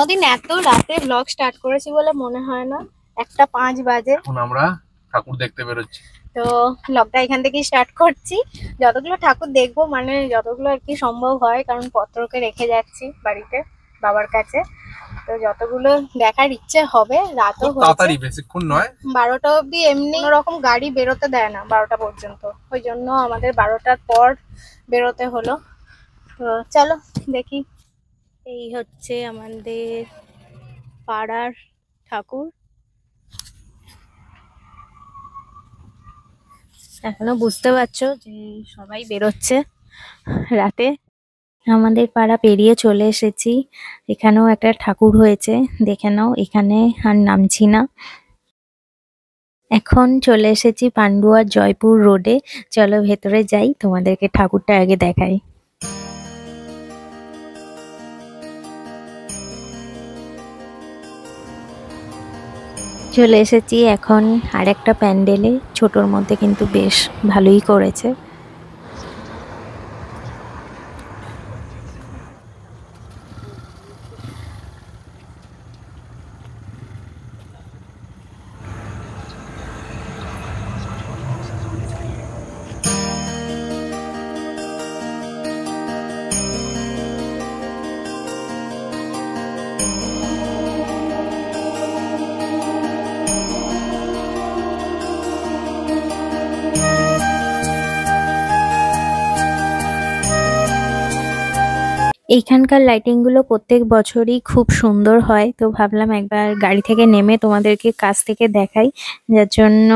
কোনোদিন এত রাতে ব্লগ স্টার্ট করেছি বলে মনে হয় না। 1:05 বাজে। এখন আমরা ঠাকুর দেখতে বেরোচ্ছি। তো ব্লগটা এখান থেকেই স্টার্ট করছি। যতগুলো ঠাকুর দেখবো মানে যতগুলো আর কি সম্ভব হয়, কারণ পত্রকে রেখে যাচ্ছি বাড়িতে বাবার কাছে। তো যতগুলো দেখার ইচ্ছে হবে। রাতও তাড়াতাড়ি, বেশিক্ষণ নয়, 12টা অবধি এমনি কোনো রকম গাড়ি বেরোতে দেয় না 12টা পর্যন্ত। ওই জন্য আমাদের 12টার পর বেরোতে হলো। তো চলো দেখি। এই হচ্ছে আমাদের পাড়ার ঠাকুর। এখনো বুঝতে পারছো যে সবাই বেরোচ্ছে রাতে। আমাদের পাড়া পেরিয়ে চলে এসেছি। এখানেও একটা ঠাকুর হয়েছে, দেখে নাও। এখানে আর নামছি না। এখন চলে এসেছি পান্ডুয়ার জয়পুর রোডে। চলো ভেতরে যাই, তোমাদেরকে ঠাকুরটা আগে দেখাই। চলে এসেছি এখন আরেকটা প্যান্ডেলে। ছোটর মধ্যে কিন্তু বেশ ভালোই করেছে। এইখানকার লাইটিং গুলো প্রত্যেক বছরই খুব সুন্দর হয়। তো ভাবলাম একবার গাড়ি থেকে নেমে তোমাদেরকে কাছ থেকে দেখাই, যার জন্য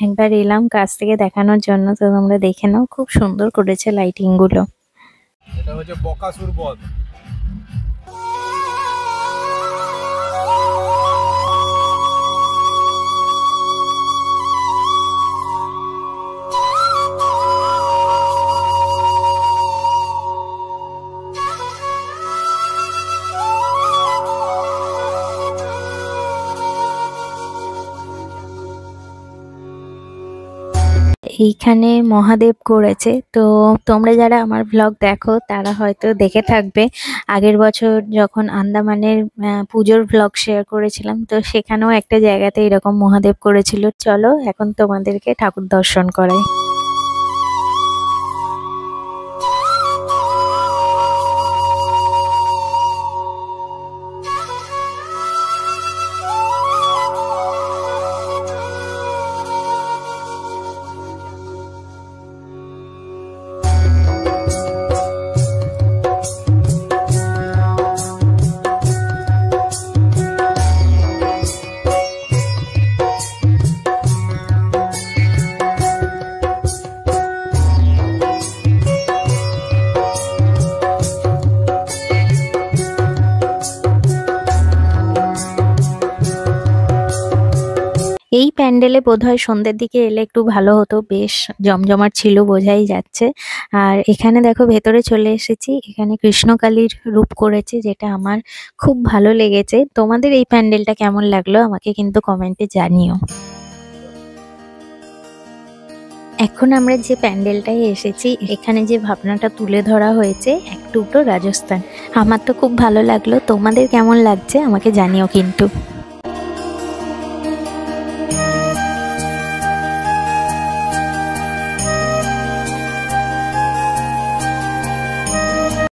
একবার এলাম কাছ থেকে দেখানোর জন্য। তো তোমরা দেখে নাও, খুব সুন্দর করেছে লাইটিং গুলো। এটা হচ্ছে বকাসুর বধ। এইখানে মহাদেব করেছে। তো তোমরা যারা আমার ব্লগ দেখো তারা হয়তো দেখে থাকবে, আগের বছর যখন আন্দামানের পুজোর ব্লগ শেয়ার করেছিলাম, তো সেখানেও একটা জায়গাতে এরকম মহাদেব করেছিল। চলো এখন তোমাদেরকে ঠাকুর দর্শন করাই। এই প্যান্ডেলে বোধহয় সন্ধ্যের দিকে এলে একটু ভালো হতো, বেশ জমজমাট ছিল বোঝাই যাচ্ছে। আর এখানে দেখো ভেতরে চলে এসেছি। এখানে কৃষ্ণকালীর রূপ করেছে, যেটা আমার খুব ভালো লেগেছে। তোমাদের এই প্যান্ডেলটা কেমন লাগলো আমাকে কিন্তু কমেন্টে জানিও। এখন আমরা যে প্যান্ডেলটায় এসেছি, এখানে যে ভাবনাটা তুলে ধরা হয়েছে, এক টুকরো রাজস্থান, আমার তো খুব ভালো লাগলো। তোমাদের কেমন লাগছে আমাকে জানিও কিন্তু।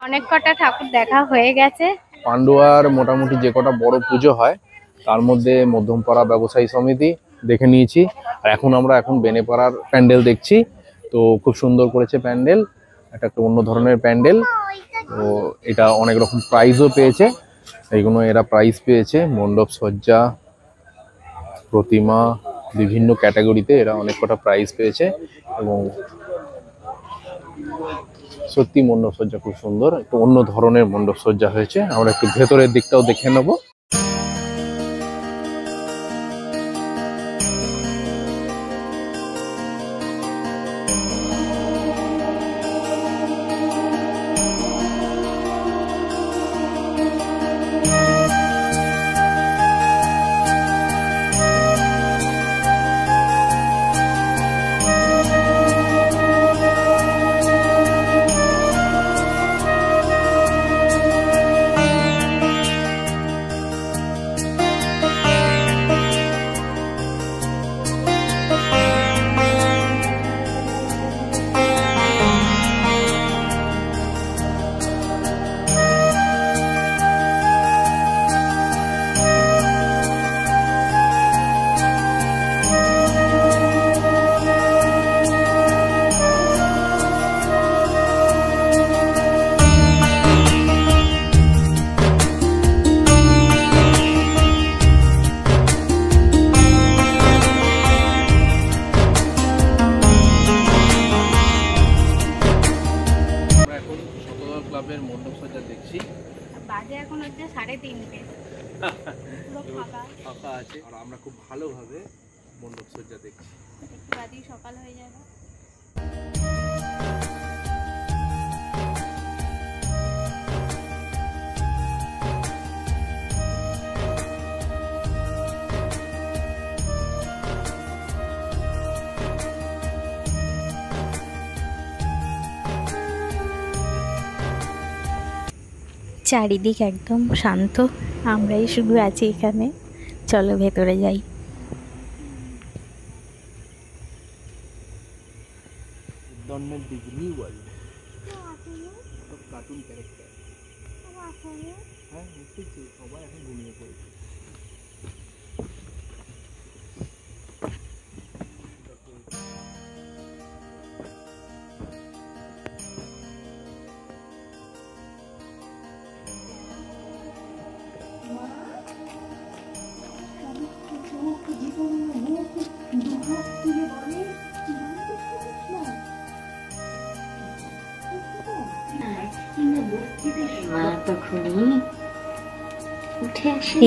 অনেক কটা ঠাকুর দেখা হয়ে গেছে। পান্ডুয়ার মোটামুটি যে কটা বড় পুজো হয় তার মধ্যে মধ্যমপাড়া ব্যবসায়ী সমিতি দেখে নিয়েছি, আর এখন বেনেপাড়ার প্যান্ডেল দেখছি। তো খুব সুন্দর করেছে প্যান্ডেল, একটা অন্য ধরনের প্যান্ডেল। তো এটা অনেক রকম প্রাইজও পেয়েছে। এইগুলো এরা প্রাইজ পেয়েছে, মণ্ডপ সজ্জা, প্রতিমা, বিভিন্ন ক্যাটাগরিতে এরা অনেক কটা প্রাইজ পেয়েছে। এবং সত্যি মণ্ডপসজ্জা খুব সুন্দর, একটু অন্য ধরনের মণ্ডপসজ্জা হয়েছে। আমরা একটু ভেতরের দিকটাও দেখে নেব। 3:30 পুরো ফাঁকা আছে আর আমরা খুব ভালোভাবে মণ্ডপ সজ্জা দেখছি। একটু বাদেই সকাল হয়ে যাবে। চারিদিক একদম শান্ত, আমরাই শুধু আছি এখানে। চলো ভেতরে যাই। ডিজনি ওয়ার্ল্ড সব কার্টুন ক্যারেক্টার। হ্যাঁ এসেছে, সবাই এখন ঘুমিয়ে পড়েছে।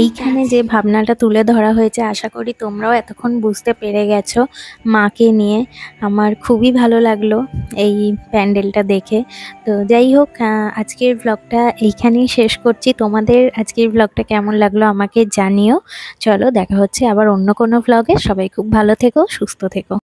এইখানে যে ভাবনাটা তুলে ধরা হয়েছে, আশা করি তোমরাও এতক্ষণ বুঝতে পেরে গেছো মাকে নিয়ে। আমার খুবই ভালো লাগলো এই প্যান্ডেলটা দেখে। তো যাই হোক, আজকের ব্লগটা এইখানেই শেষ করছি। তোমাদের আজকের ব্লগটা কেমন লাগলো আমাকে জানিও। চলো দেখা হচ্ছে আবার অন্য কোনো ব্লগে। সবাই খুব ভালো থেকো, সুস্থ থেকো।